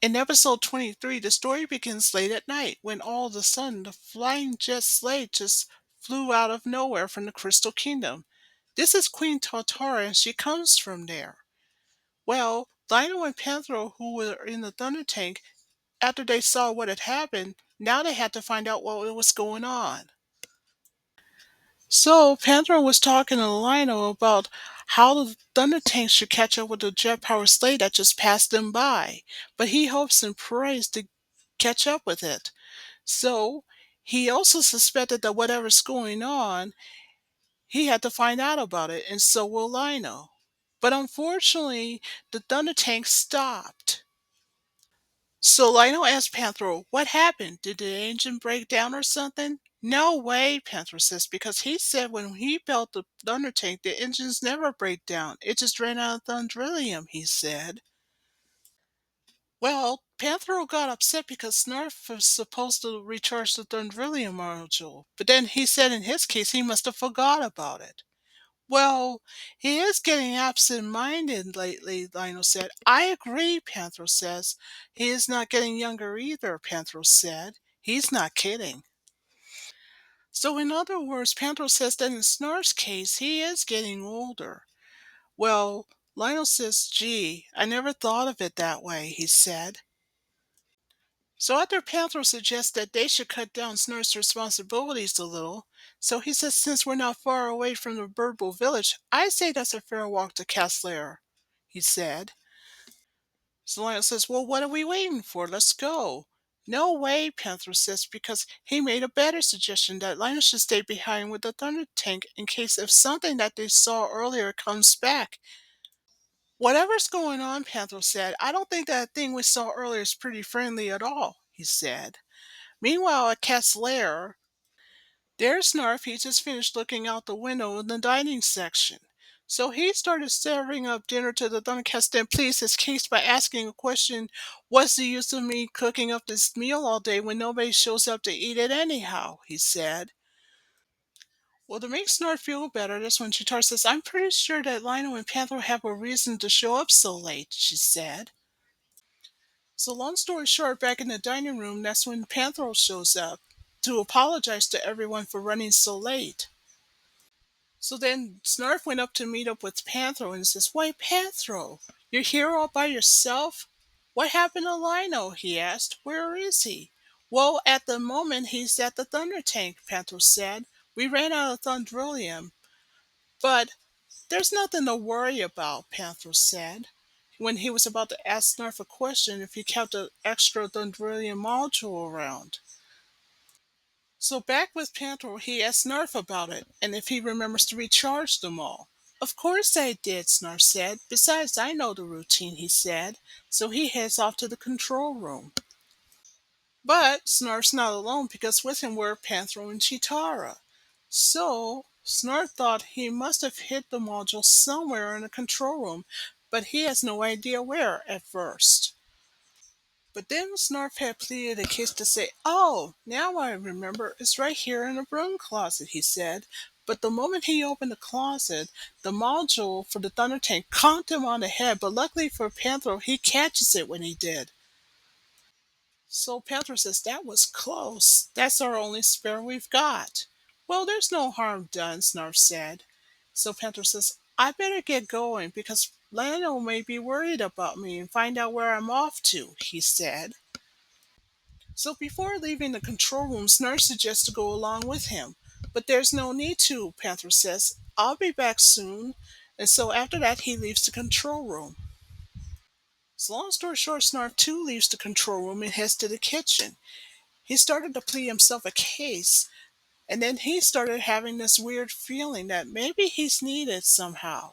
In episode 23, the story begins late at night when all of a sudden the flying jet sleigh just flew out of nowhere from the Crystal Kingdom. This is Queen Tartara and she comes from there. Well, Lionel and Panthro, who were in the Thunder Tank, after they saw what had happened, now they had to find out what was going on. So Panthro was talking to Lionel about how the Thunder Tank should catch up with the jet powered sleigh that just passed them by, but he hopes and prays to catch up with it. So he also suspected that whatever's going on, he had to find out about it, and so will Lionel. But unfortunately, the Thunder Tank stopped. So Lionel asked Panthro, "What happened? Did the engine break down or something?" "No way," Panthro says, because he said when he built the Thunder Tank, the engines never break down. It just ran out of Thundrillium, he said. Well, Panthro got upset because Snarf was supposed to recharge the Thundrillium module, but then he said in his case he must have forgot about it. "Well, he is getting absent-minded lately," Lionel said. "I agree," Panthro says. "He is not getting younger either," Panthro said. He's not kidding. So in other words, Panthro says that in Snarf's case, he is getting older. Well, Lionel says, "Gee, I never thought of it that way," he said. So after Panthro suggests that they should cut down Snurf's responsibilities a little, so he says since we're not far away from the Beribil village, I say that's a fair walk to Castlair, he said. So Lionel says, "Well, what are we waiting for? Let's go." "No way," Panthro says, because he made a better suggestion that Lionel should stay behind with the Thunder Tank in case if something that they saw earlier comes back. "Whatever's going on," Panthro said, "I don't think that thing we saw earlier is pretty friendly at all," he said. Meanwhile, at Cat's lair, there's Snarf. He just finished looking out the window in the dining section. So he started serving up dinner to the Thundercats, then pleased his case by asking a question: "What's the use of me cooking up this meal all day when nobody shows up to eat it anyhow?" he said. Well, to make Snarf feel better, that's when Chitara says, "I'm pretty sure that Lionel and Panther have a reason to show up so late," she said. So long story short, back in the dining room, that's when Panthro shows up to apologize to everyone for running so late. So then Snarf went up to meet up with Panthro and says, "Why, Panthro, you're here all by yourself? What happened to Lino?" he asked. "Where is he?" "Well, at the moment he's at the Thunder Tank," Panthro said. "We ran out of Thundrillium. But there's nothing to worry about," Panthro said, when he was about to ask Snarf a question if he kept an extra Thundrillium module around. So back with Panthro, he asked Snarf about it, and if he remembers to recharge them all. "Of course I did," Snarf said. "Besides, I know the routine," he said. So he heads off to the control room. But Snarf's not alone because with him were Panthro and Chitara. So Snarf thought he must have hid the module somewhere in the control room, but he has no idea where at first. But then Snarf had pleaded a case to say, "Oh, now I remember, it's right here in the broom closet," he said. But the moment he opened the closet, the module for the Thunder Tank conked him on the head, but luckily for Panthro, he catches it when he did. So Panther says, "That was close. That's our only spare we've got." "Well, there's no harm done," Snarf said. So Panther says, "I better get going because Lionel may be worried about me and find out where I'm off to," he said. So before leaving the control room, Snarf suggests to go along with him. "But there's no need to," Panther says. "I'll be back soon." And so after that, he leaves the control room. So long story short, Snarf too leaves the control room and heads to the kitchen. He started to plead himself a case, and then he started having this weird feeling that maybe he's needed somehow.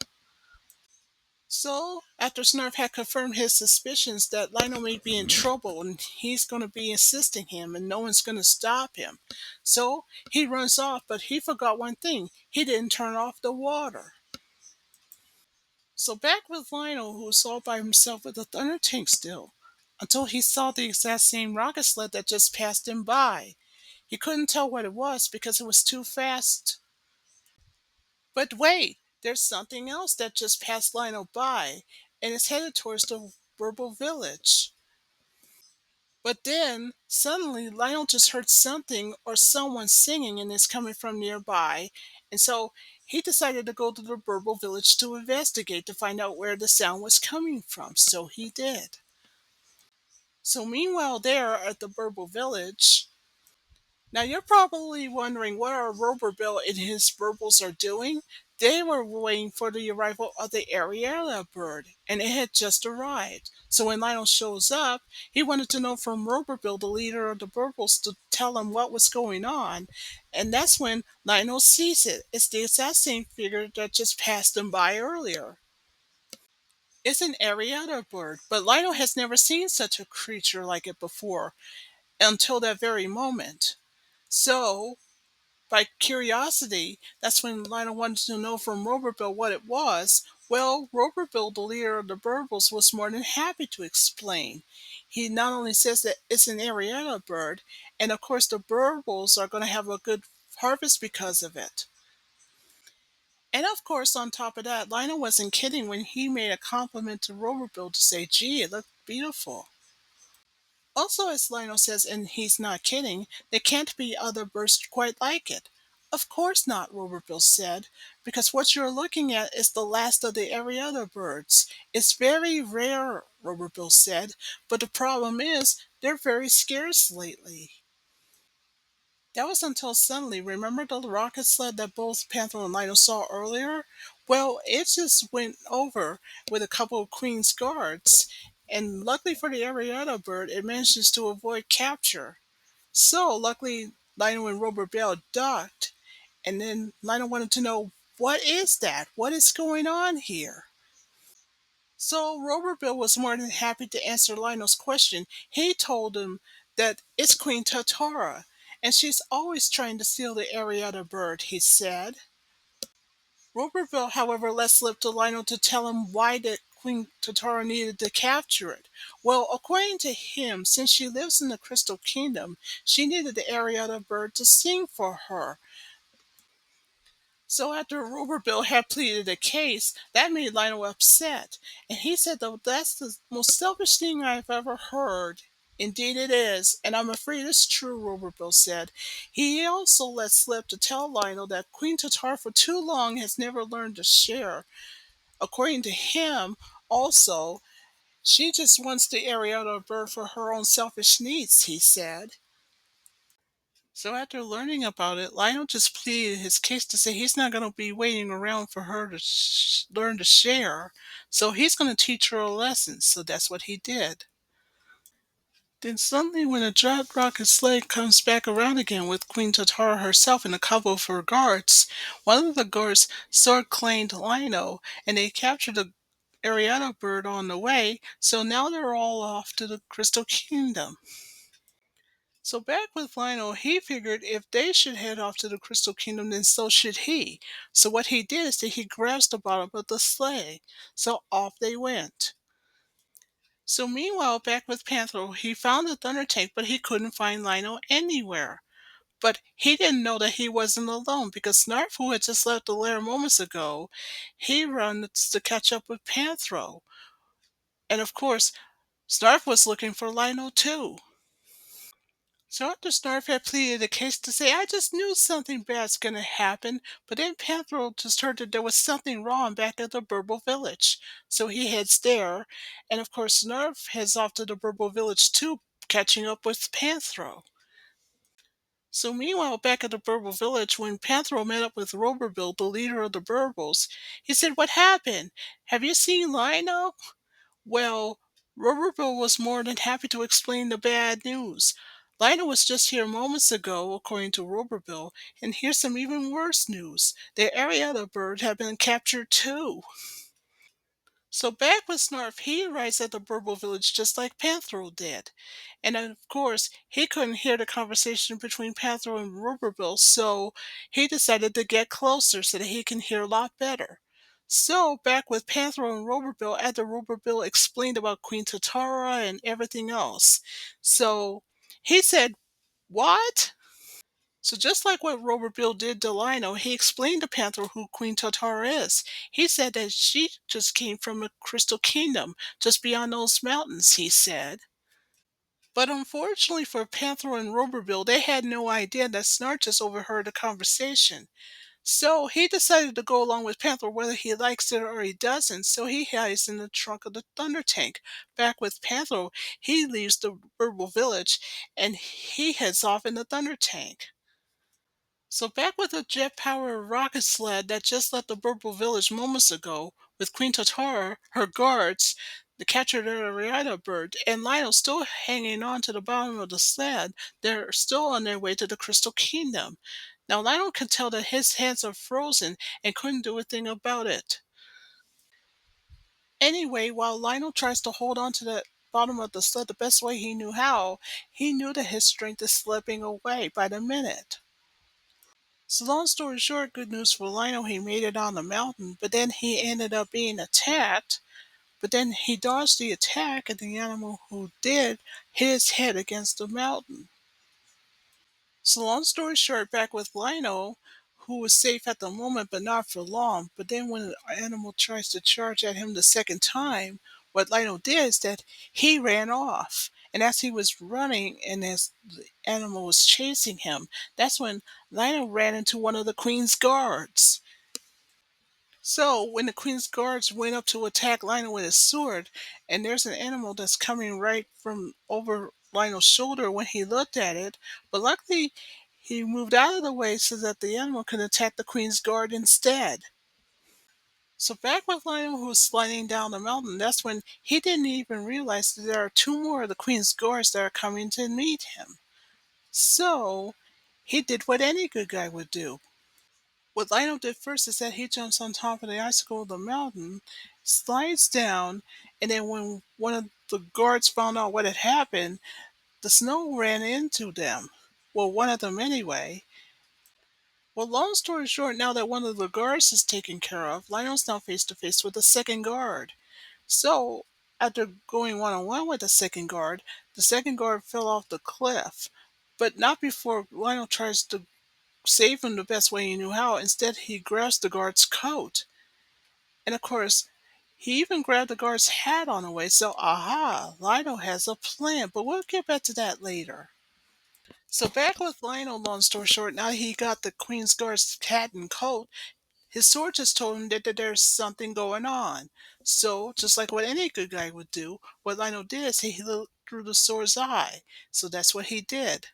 So, after Snarf had confirmed his suspicions that Lionel may be in trouble and he's going to be assisting him and no one's going to stop him, so he runs off, but he forgot one thing: he didn't turn off the water. So back with Lionel, who was all by himself with the Thunder Tank still, until he saw the exact same rocket sled that just passed him by. He couldn't tell what it was because it was too fast. But wait, there's something else that just passed Lionel by, and it's headed towards the Beribil village. But then suddenly Lionel just heard something or someone singing and it's coming from nearby. And so he decided to go to the Burble village to investigate to find out where the sound was coming from. So he did. So meanwhile there at the Burble village, now you're probably wondering what our Roberbill and his burbles are doing. They were waiting for the arrival of the Arietta bird, and it had just arrived. So when Lionel shows up, he wanted to know from Roberbill, the leader of the burbles, to tell him what was going on. And that's when Lionel sees it. It's the exact same figure that just passed him by earlier. It's an Arietta bird, but Lionel has never seen such a creature like it before until that very moment. So by curiosity, that's when Lionel wanted to know from Roberbill what it was. Well, Roberbill, the leader of the Burbles, was more than happy to explain. He not only says that it's an Arietta bird, and of course the Burbles are going to have a good harvest because of it. And of course, on top of that, Lionel wasn't kidding when he made a compliment to Roberbill to say, "Gee, it looked beautiful." Also, as Lionel says, and he's not kidding, there can't be other birds quite like it. Of course not, Roberbill said, because what you're looking at is the last of the every other birds. It's very rare, Roberbill said, but the problem is they're very scarce lately. That was until suddenly, remember the rocket sled that both Panther and Lionel saw earlier? Well, it just went over with a couple of Queen's guards, and luckily for the Arietta bird, it manages to avoid capture. So, luckily, Lionel and Robert Bell ducked, and then Lionel wanted to know, what is that? What is going on here? So Roberville was more than happy to answer Lionel's question. He told him that it's Queen Tartara, and she's always trying to steal the Arietta bird, he said. Roberville, however, let slip to Lionel to tell him why that Queen Tartara needed to capture it. Well, according to him, since she lives in the Crystal Kingdom, she needed the Arietta bird to sing for her. So after Roberville had pleaded the case, that made Lionel upset, and he said that that's the most selfish thing I've ever heard. Indeed it is, and I'm afraid it's true, Roberville said. He also let slip to tell Lionel that Queen Tatar for too long has never learned to share. According to him, also, she just wants the Arietta bird for her own selfish needs, he said. So after learning about it, Lionel just pleaded his case to say he's not going to be waiting around for her to learn to share. So he's going to teach her a lesson. So that's what he did. Then suddenly, when a giant rocket sled comes back around again with Queen Tatara herself and a couple of her guards, one of the guards sword claimed Lionel, and they captured the Ariana bird on the way. So now they're all off to the Crystal Kingdom. So back with Lionel, he figured if they should head off to the Crystal Kingdom, then so should he. So what he did is that he grabs the bottom of the sleigh. So off they went. So meanwhile, back with Panther, he found the Thunder Tank, but he couldn't find Lionel anywhere. But he didn't know that he wasn't alone because Snarf, who had just left the lair moments ago, he runs to catch up with Panthro. And of course, Snarf was looking for Lionel too. So after Snarf had pleaded the case to say, I just knew something bad's going to happen, but then Panther just heard that there was something wrong back at the Burble village. So he heads there, and of course Snarf heads off to the Burble village too, catching up with Panthro. So meanwhile, back at the Burble village, when Panthro met up with Roberbill, the leader of the Burbles, he said, what happened? Have you seen Lionel? Well, Roberville was more than happy to explain the bad news. Lionel was just here moments ago, according to Roberville, and here's some even worse news. The Arietta bird had been captured too. So back with Snarf, he arrives at the Burble village just like Panthro did. And of course, he couldn't hear the conversation between Panthro and Roberville, so he decided to get closer so that he can hear a lot better. So back with Panthro and Roberville after Roberville explained about Queen Tatara and everything else. So he said, what? So just like what Robert Bill did to Lionel, he explained to Panther who Queen Tatara is. He said that she just came from the Crystal Kingdom, just beyond those mountains, he said. But unfortunately for Panther and Roberville, they had no idea that Snark just overheard the conversation. So he decided to go along with Panther whether he likes it or he doesn't. So he hides in the trunk of the Thunder Tank. Back with Panther, he leaves the Burble Village and he heads off in the Thunder Tank. So back with the jet-powered rocket sled that just left the Burble Village moments ago, with Queen Tartara, her guards, the captured Arietta bird, and Lionel still hanging on to the bottom of the sled, they're still on their way to the Crystal Kingdom. Now Lionel can tell that his hands are frozen and couldn't do a thing about it. Anyway, while Lionel tries to hold on to the bottom of the sled the best way he knew how, he knew that his strength is slipping away by the minute. So long story short, good news for Lionel, he made it on the mountain, but then he ended up being attacked. But then he dodged the attack, and the animal who did hit his head against the mountain. So long story short, back with Lionel, who was safe at the moment, but not for long. But then when the animal tries to charge at him the second time, what Lionel did is that he ran off. And as he was running and as the animal was chasing him, that's when Lionel ran into one of the Queen's guards. So when the Queen's guards went up to attack Lionel with his sword, and there's an animal that's coming right from over Lionel's shoulder when he looked at it, but luckily he moved out of the way so that the animal could attack the Queen's guard instead. So back with Lionel who was sliding down the mountain, that's when he didn't even realize that there are two more of the Queen's guards that are coming to meet him. So he did what any good guy would do. What Lionel did first is that he jumps on top of the icicle of the mountain, slides down, and then when one of the guards found out what had happened, the snow ran into them. Well, one of them anyway. Well, long story short, now that one of the guards is taken care of, Lionel's now face to face with the second guard. So, after going one on one with the second guard fell off the cliff. But not before Lionel tries to save him the best way he knew how. Instead, he grabs the guard's coat. And of course, he even grabbed the guard's hat on the way. So, aha, Lionel has a plan. But we'll get back to that later. So, back with Lionel, long story short, now he got the Queen's Guard's hat and coat. His sword just told him that there's something going on. So, just like what any good guy would do, what Lionel did is he looked through the sword's eye. So, that's what he did.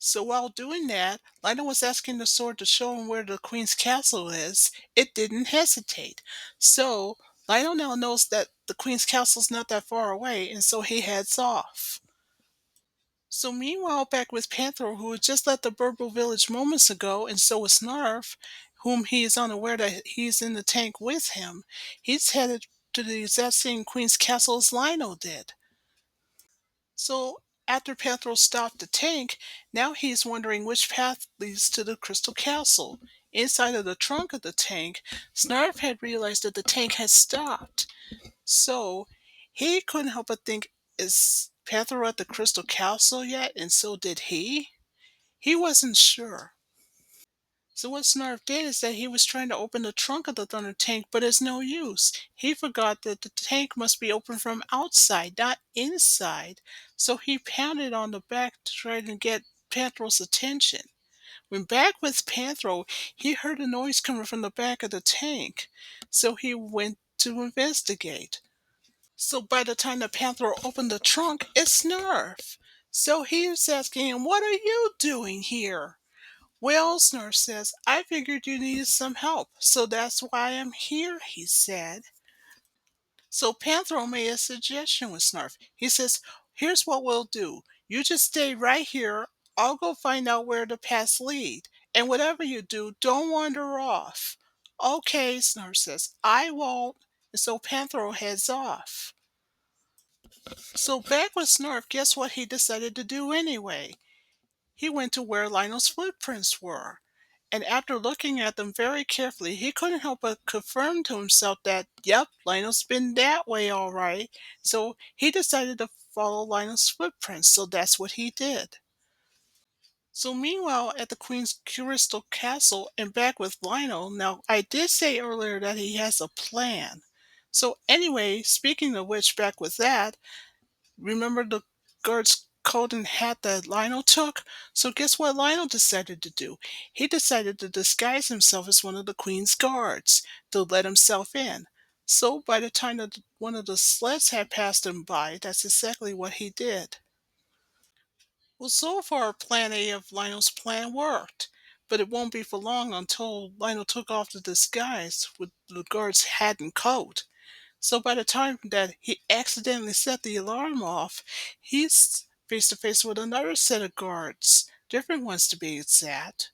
So while doing that, Lionel was asking the sword to show him where the Queen's castle is. It didn't hesitate. So Lionel now knows that the Queen's castle's not that far away, and so he heads off. So meanwhile, back with Panther, who had just left the Burble village moments ago, and so is Snarf, whom he is unaware that he's in the tank with him, he's headed to the exact same Queen's castle as Lionel did. So after Panther stopped the tank, now he's wondering which path leads to the Crystal Castle. Inside of the trunk of the tank, Snarf had realized that the tank had stopped. So he couldn't help but think, is Panther at the Crystal Castle yet? And so did he? He wasn't sure. So what Snarf did is that he was trying to open the trunk of the Thunder Tank, but it's no use. He forgot that the tank must be opened from outside, not inside. So he pounded on the back to try to get Panthro's attention. When back with Panthro, he heard a noise coming from the back of the tank. So he went to investigate. So by the time the Panther opened the trunk, it's Snarf. So he was asking him, "What are you doing here?" "Well," Snarf says, "I figured you needed some help, so that's why I'm here," he said. So Panthro made a suggestion with Snarf. He says, "Here's what we'll do. You just stay right here. I'll go find out where the paths lead. And whatever you do, don't wander off." "Okay," Snarf says, "I won't." And so Panthro heads off. So back with Snarf, guess what he decided to do anyway? He went to where Lionel's footprints were. And after looking at them very carefully, he couldn't help but confirm to himself that, yep, Lionel's been that way all right. So he decided to follow Lionel's footprints, so that's what he did. So meanwhile, at the Queen's Crystal Castle and back with Lionel, now I did say earlier that he has a plan. So anyway, speaking of which, back with that, remember the guard's coat and hat that Lionel took. So guess what Lionel decided to do? He decided to disguise himself as one of the queen's guards to let himself in. So by the time that one of the sleds had passed him by, that's exactly what he did. Well, so far, Plan A of Lionel's plan worked, but it won't be for long until Lionel took off the disguise with the guard's hat and coat. So by the time that he accidentally set the alarm off, he's face to face with another set of guards, different ones to be exact.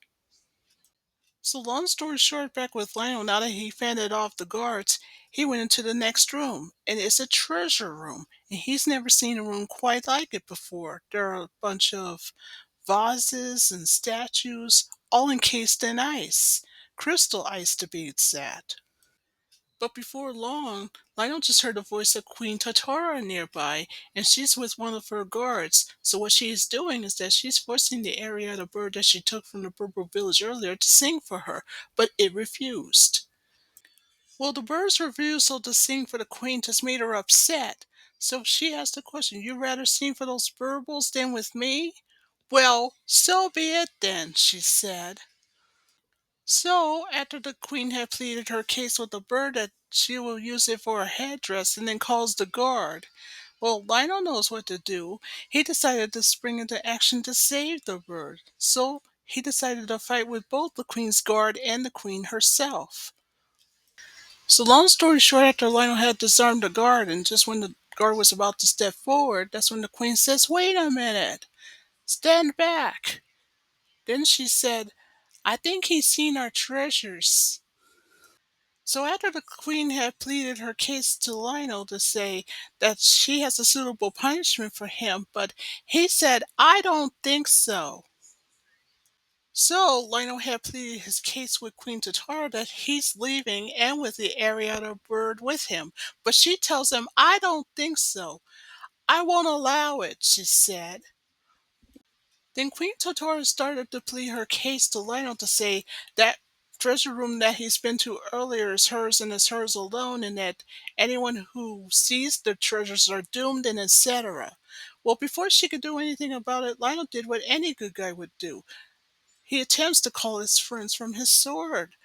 So long story short, back with Lionel, now that he fended off the guards, he went into the next room, and it's a treasure room, and he's never seen a room quite like it before. There are a bunch of vases and statues, all encased in ice, crystal ice to be exact. But before long, Lionel just heard the voice of Queen Tartara nearby, and she's with one of her guards. So what she is doing is that she's forcing the Arietta bird that she took from the Beribil village earlier to sing for her, but it refused. Well, the bird's refusal to sing for the queen just made her upset. So she asked the question, "You'd rather sing for those Beribils than with me?" "Well, so be it then," she said. So, after the queen had pleaded her case with the bird that she will use it for a headdress and then calls the guard, well, Lionel knows what to do. He decided to spring into action to save the bird. So, he decided to fight with both the queen's guard and the queen herself. So, long story short, after Lionel had disarmed the guard, and just when the guard was about to step forward, that's when the queen says, "Wait a minute, stand back." Then she said, "I think he's seen our treasures." So after the queen had pleaded her case to Lionel to say that she has a suitable punishment for him, but he said, "I don't think so." So Lionel had pleaded his case with Queen Tartara that he's leaving and with the Arietta bird with him. But she tells him, "I don't think so. I won't allow it," she said. Then Queen Totoro started to plead her case to Lionel to say that treasure room that he's been to earlier is hers and is hers alone, and that anyone who sees the treasures are doomed, and etc. Well, before she could do anything about it, Lionel did what any good guy would do. He attempts to call his friends from his sword.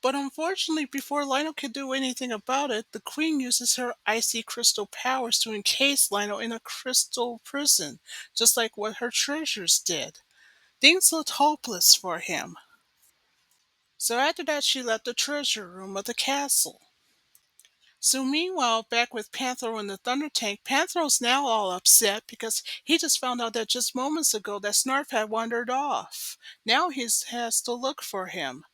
But unfortunately, before Lionel could do anything about it, the queen uses her icy crystal powers to encase Lionel in a crystal prison, just like what her treasures did. Things looked hopeless for him. So after that, she left the treasure room of the castle. So meanwhile, back with Panthro in the Thunder Tank, Panthro's now all upset because he just found out that just moments ago that Snarf had wandered off. Now he has to look for him.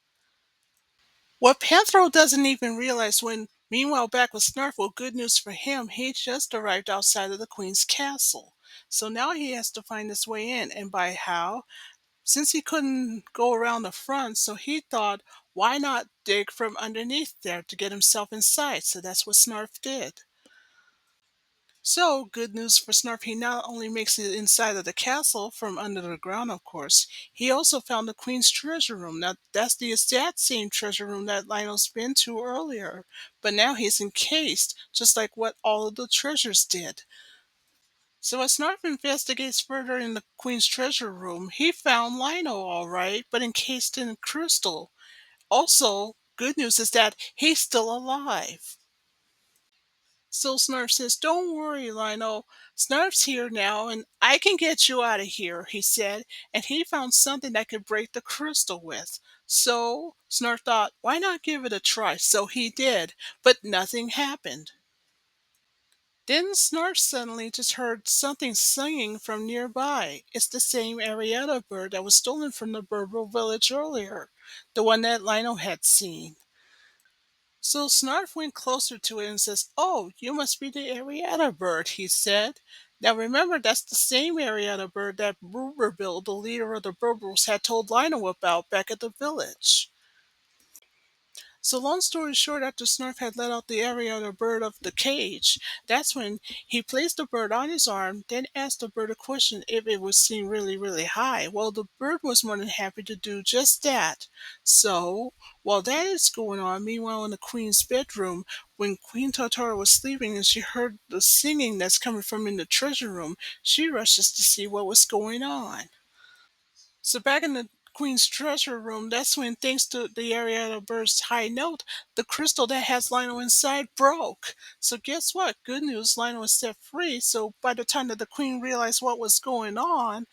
What Panthro doesn't even realize meanwhile, back with Snarf, well, good news for him, he just arrived outside of the Queen's castle. So now he has to find his way in, and by how? Since he couldn't go around the front, so he thought, why not dig from underneath there to get himself inside? So that's what Snarf did. So, good news for Snarf, he not only makes it inside of the castle from under the ground, of course, he also found the Queen's treasure room. Now, that's the exact same treasure room that Lionel's been to earlier, but now he's encased, just like what all of the treasures did. So as Snarf investigates further in the Queen's treasure room, he found Lionel all right, but encased in crystal. Also, good news is that he's still alive. So Snarf says, "Don't worry, Lionel. Snarf's here now, and I can get you out of here," he said, and he found something that could break the crystal with. So Snarf thought, why not give it a try? So he did, but nothing happened. Then Snarf suddenly just heard something singing from nearby. It's the same Arietta bird that was stolen from the Beribil village earlier, the one that Lionel had seen. So Snarf went closer to it and says, "Oh, you must be the Arietta bird," he said. Now remember, that's the same Arietta bird that Beribil, the leader of the Berbils, had told Lionel about back at the village. So long story short, after Snarf had let out the Arietta bird of the cage, that's when he placed the bird on his arm, then asked the bird a question if it would seem really, really high. Well, the bird was more than happy to do just that. So, while that is going on, meanwhile in the queen's bedroom, when Queen Tartara was sleeping and she heard the singing that's coming from in the treasure room, she rushes to see what was going on. So back in the Queen's treasure room, that's when, thanks to the Arietta bird's high note, the crystal that has Lionel inside broke. So guess what? Good news, Lionel was set free. So by the time that the Queen realized what was going on,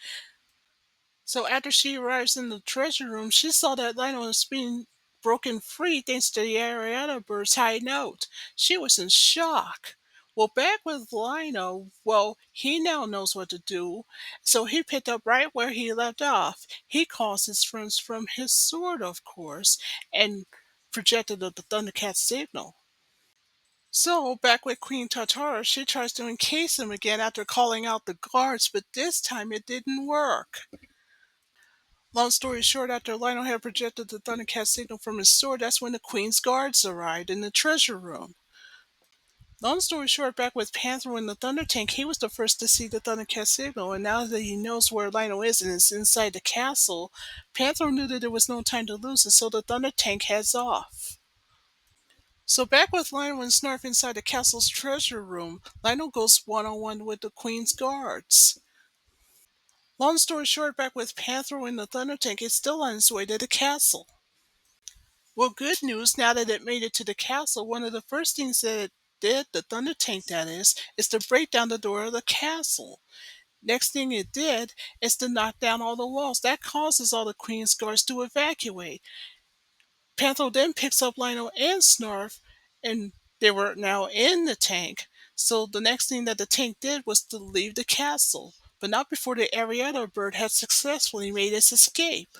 so after she arrives in the treasure room, she saw that Lionel was being broken free thanks to the Arietta bird's high note. She was in shock. Well, back with Lionel, well, he now knows what to do. So he picked up right where he left off. He calls his friends from his sword, of course, and projected the Thundercats signal. So, back with Queen Tartara, she tries to encase him again after calling out the guards, but this time it didn't work. Long story short, after Lionel had projected the Thundercat signal from his sword, that's when the Queen's guards arrived in the treasure room. Long story short, back with Panther in the Thunder Tank, he was the first to see the Thundercat signal, and now that he knows where Lionel is and is inside the castle, Panther knew that there was no time to lose, and so the Thunder Tank heads off. So back with Lionel and Snarf inside the castle's treasure room, Lionel goes one-on-one with the Queen's guards. Long story short, back with Panther in the Thunder Tank, it's still on its way to the castle. Well, good news, now that it made it to the castle, one of the first things that it did, the Thunder Tank that is to break down the door of the castle. Next thing it did is to knock down all the walls. That causes all the Queen's guards to evacuate. Panther then picks up Lionel and Snarf, and they were now in the tank. So the next thing that the tank did was to leave the castle, but not before the Arietta bird had successfully made its escape.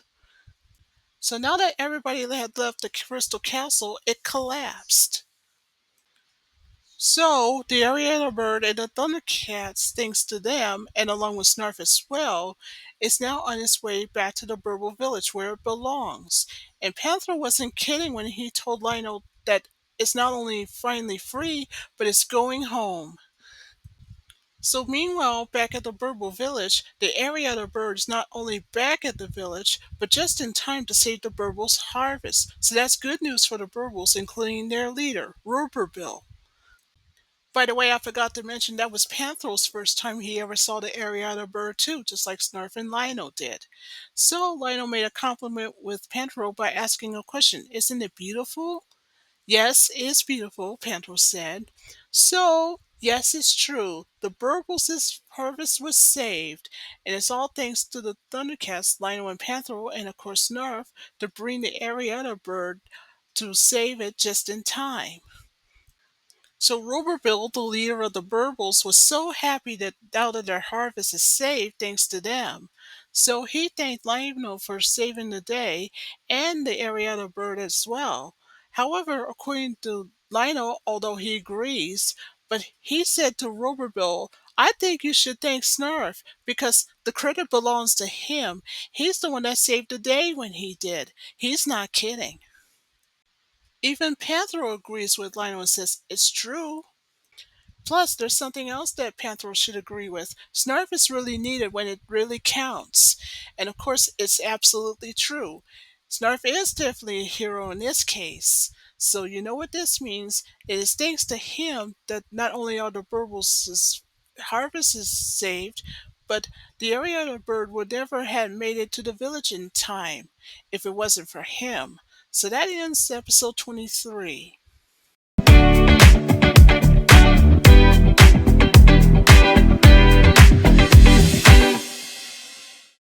So now that everybody had left the Crystal Castle, it collapsed. So the Arietta bird and the Thundercats, thanks to them, and along with Snarf as well, is now on its way back to the Beribil village where it belongs. And Panther wasn't kidding when he told Lionel that it's not only finally free, but it's going home. So meanwhile, back at the Beribil village, the Arietta bird is not only back at the village, but just in time to save the Beribil's harvest. So that's good news for the Beribils, including their leader, Beribil. By the way, I forgot to mention that was Panther's first time he ever saw the Arietta bird too, just like Snarf and Lionel did. So Lionel made a compliment with Panther by asking a question, "Isn't it beautiful?" "Yes, it's beautiful," Panther said. So, yes, it's true. The Burbles' harvest was saved, and it's all thanks to the Thundercats, Lionel and Panther, and of course Nerf, to bring the Arietta bird to save it just in time. So Roberville, the leader of the Burbles, was so happy that now that their harvest is saved thanks to them. So he thanked Lionel for saving the day and the Arietta bird as well. However, according to Lionel, although he agrees, but he said to Roberville, "I think you should thank Snarf because the credit belongs to him. He's the one that saved the day when he did. He's not kidding." Even Panther agrees with Lionel and says, "It's true." Plus, there's something else that Panther should agree with. Snarf is really needed when it really counts. And of course, it's absolutely true. Snarf is definitely a hero in this case. So you know what this means? It is thanks to him that not only are the Burbles' harvest is saved, but the Arietta bird would never have made it to the village in time if it wasn't for him. So that ends episode 23.